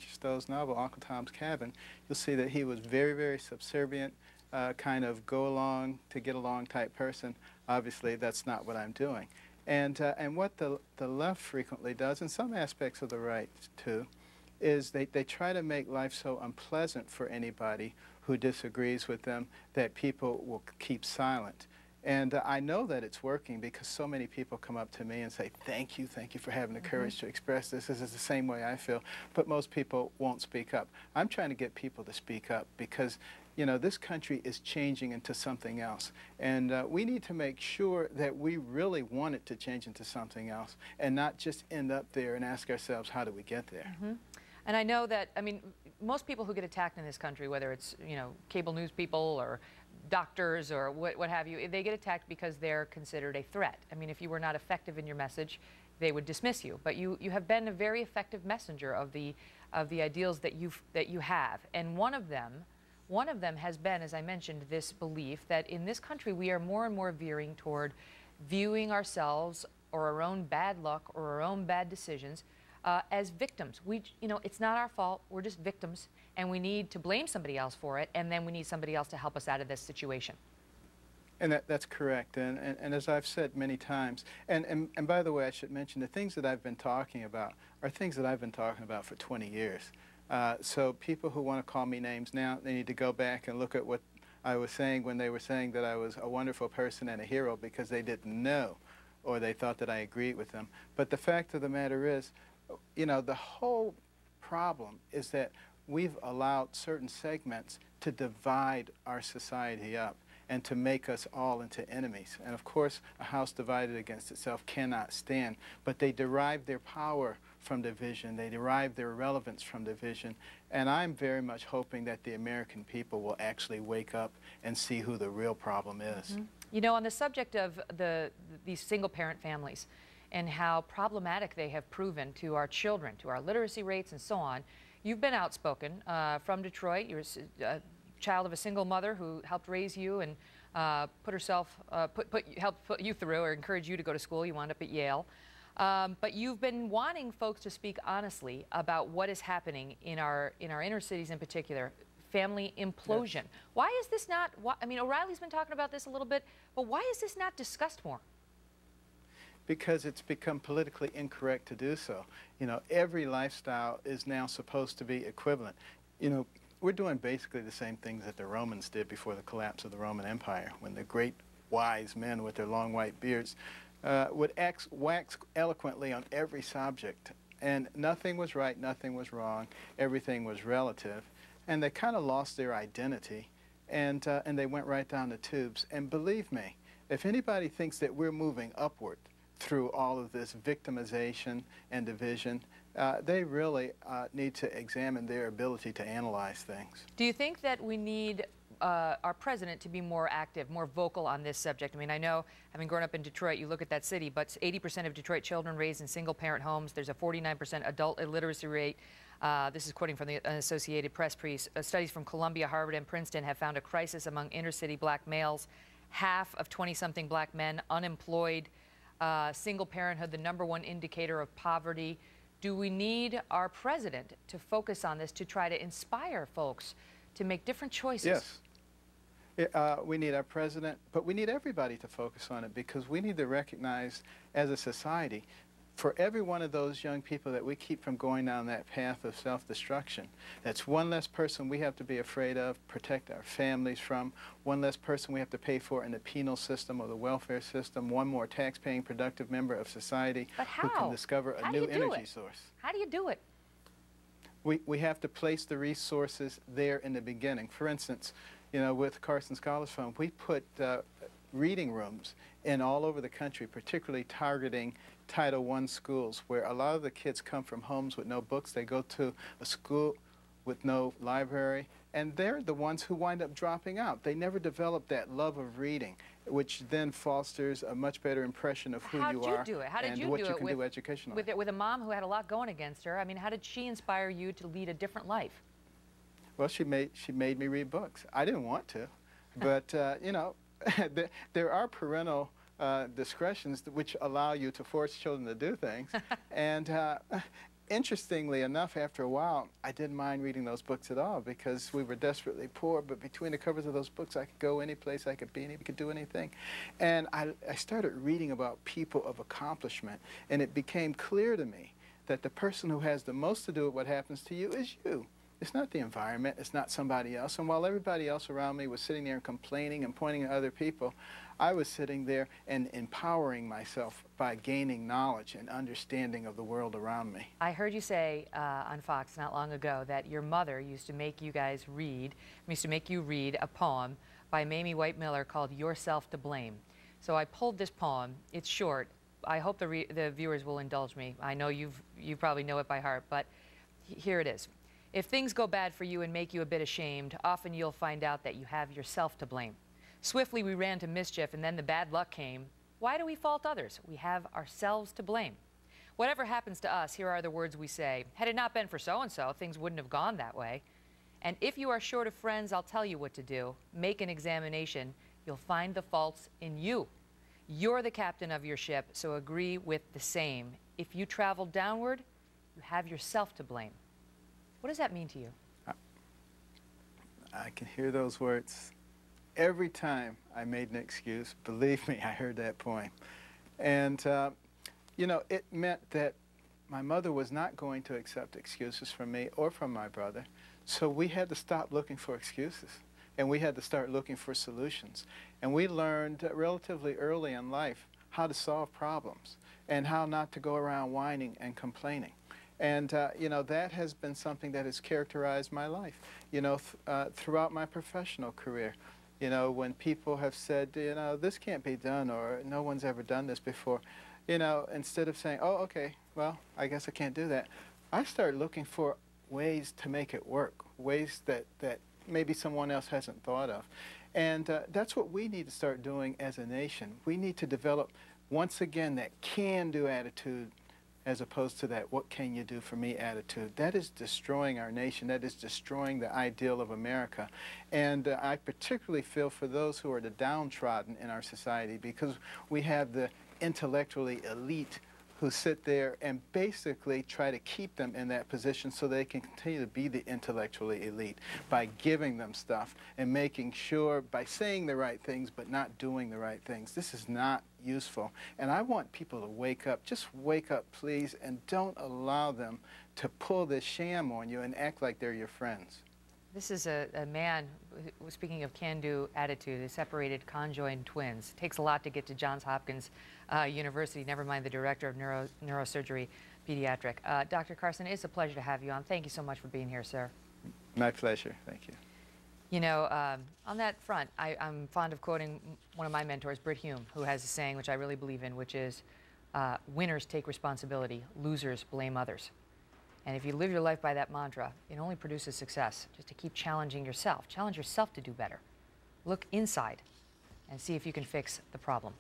Stow's novel, Uncle Tom's Cabin, you'll see that he was very, very subservient, kind of go along to get along type person. Obviously, that's not what I'm doing. And what the left frequently does, and some aspects of the right too, is they try to make life so unpleasant for anybody who disagrees with them that people will keep silent. And I know that it's working because so many people come up to me and say, thank you for having the courage to express this. This is the same way I feel. But most people won't speak up. I'm trying to get people to speak up because, you know, this country is changing into something else. And we need to make sure that we really want it to change into something else and not just end up there and ask ourselves, how do we get there? And I know that, I mean, most people who get attacked in this country, whether it's, you know, cable news people or doctors or what have you, they get attacked because they're considered a threat. I mean, if you were not effective in your message, they would dismiss you. But you have been a very effective messenger of the ideals that you have. And one of them has been, as I mentioned, this belief that in this country we are more and more veering toward viewing ourselves or our own bad luck or our own bad decisions as victims. You know, it's not our fault. We're just victims, and we need to blame somebody else for it, and then we need somebody else to help us out of this situation. And that's correct. And as I've said many times, and by the way, I should mention the things that I've been talking about are things that I've been talking about for 20 years. So people who want to call me names now, they need to go back and look at what I was saying when they were saying that I was a wonderful person and a hero because they didn't know or they thought that I agreed with them. But the fact of the matter is, you know, the whole problem is that we've allowed certain segments to divide our society up and to make us all into enemies. And of course, a house divided against itself cannot stand, but they derive their power from division. They derive their relevance from division. And I'm very much hoping that the American people will actually wake up and see who the real problem is. You know, on the subject of these single-parent families, and how problematic they have proven to our children, to our literacy rates and so on. You've been outspoken from Detroit. You're a child of a single mother who helped raise you and helped put you through or encourage you to go to school. You wound up at Yale. But you've been wanting folks to speak honestly about what is happening in our inner cities in particular, family implosion. Yes. Why is this not, I mean, O'Reilly's been talking about this a little bit, but why is this not discussed more? Because it's become politically incorrect to do so. You know, every lifestyle is now supposed to be equivalent. You know, we're doing basically the same things that the Romans did before the collapse of the Roman Empire, when the great wise men with their long white beards would wax eloquently on every subject. And nothing was right, nothing was wrong, everything was relative. And they kind of lost their identity, and they went right down the tubes. And believe me, if anybody thinks that we're moving upward through all of this victimization and division, they really need to examine their ability to analyze things. Do you think that we need our president to be more active, more vocal on this subject? I mean, I know, having grown up in Detroit, you look at that city, but 80% of Detroit children raised in single-parent homes. There's a 49% adult illiteracy rate. This is quoting from the Associated Press. Studies from Columbia, Harvard, and Princeton have found a crisis among inner-city black males. Half of 20-something black men unemployed. Single parenthood, the #1 indicator of poverty. Do we need our president to focus on this to try to inspire folks to make different choices? Yes. We need our president, but we need everybody to focus on it because we need to recognize as a society, for every one of those young people that we keep from going down that path of self-destruction, that's one less person we have to be afraid of, protect our families from, one less person we have to pay for in the penal system or the welfare system, one more tax-paying productive member of society who can discover a new energy source. How do you do it? We have to place the resources there in the beginning. For instance, you know, with Carson Scholars Fund, we put reading rooms in all over the country, particularly targeting Title I schools, where a lot of the kids come from homes with no books. They go to a school with no library, and they're the ones who wind up dropping out. They never develop that love of reading, which then fosters a much better impression of who you are and what you can do educationally. With a mom who had a lot going against her, I mean, how did she inspire you to lead a different life? Well, she made me read books. I didn't want to, but you know, there are parental discretions which allow you to force children to do things, and interestingly enough, after a while, I didn't mind reading those books at all because we were desperately poor, but between the covers of those books, I could go any place, I could be any, could do anything. And I started reading about people of accomplishment, and it became clear to me that the person who has the most to do with what happens to you is you. It's not the environment, it's not somebody else. And while everybody else around me was sitting there and complaining and pointing at other people, I was sitting there and empowering myself by gaining knowledge and understanding of the world around me. I heard you say on Fox not long ago that your mother used to make you guys read, used to make you read a poem by Mamie White Miller called Yourself to Blame. So I pulled this poem. It's short. I hope the viewers will indulge me. I know you probably know it by heart, but here it is. If things go bad for you and make you a bit ashamed, often you'll find out that you have yourself to blame. Swiftly we ran to mischief, and then the bad luck came. Why do we fault others? We have ourselves to blame. Whatever happens to us, here are the words we say. Had it not been for so-and-so, things wouldn't have gone that way. And if you are short of friends, I'll tell you what to do. Make an examination. You'll find the faults in you. You're the captain of your ship, so agree with the same. If you travel downward, you have yourself to blame. What does that mean to you? I can hear those words every time I made an excuse. Believe me, I heard that poem. And, you know, it meant that my mother was not going to accept excuses from me or from my brother. So we had to stop looking for excuses, and we had to start looking for solutions. And we learned relatively early in life how to solve problems and how not to go around whining and complaining. And, you know, that has been something that has characterized my life, you know, throughout my professional career. You know, when people have said, you know, this can't be done, or no one's ever done this before, you know, instead of saying, oh, okay, well, I guess I can't do that, I start looking for ways to make it work, ways that maybe someone else hasn't thought of. And that's what we need to start doing as a nation. We need to develop, once again, that can-do attitude as opposed to that what can you do for me attitude. That is destroying our nation. That is destroying the ideal of America. And I particularly feel for those who are the downtrodden in our society, because we have the intellectually elite who sit there and basically try to keep them in that position so they can continue to be the intellectually elite by giving them stuff and making sure, by saying the right things but not doing the right things. This is not useful. And I want people to wake up. Just wake up, please, and don't allow them to pull this sham on you and act like they're your friends. This is a man, speaking of can-do attitude, who separated conjoined twins. It takes a lot to get to Johns Hopkins University, never mind the director of neurosurgery pediatric. Dr. Carson, it's a pleasure to have you on. Thank you so much for being here, sir. My pleasure. Thank you. You know, on that front, I'm fond of quoting one of my mentors, Britt Hume, who has a saying which I really believe in, which is, winners take responsibility, losers blame others. And if you live your life by that mantra, it only produces success, just to keep challenging yourself. Challenge yourself to do better. Look inside and see if you can fix the problem.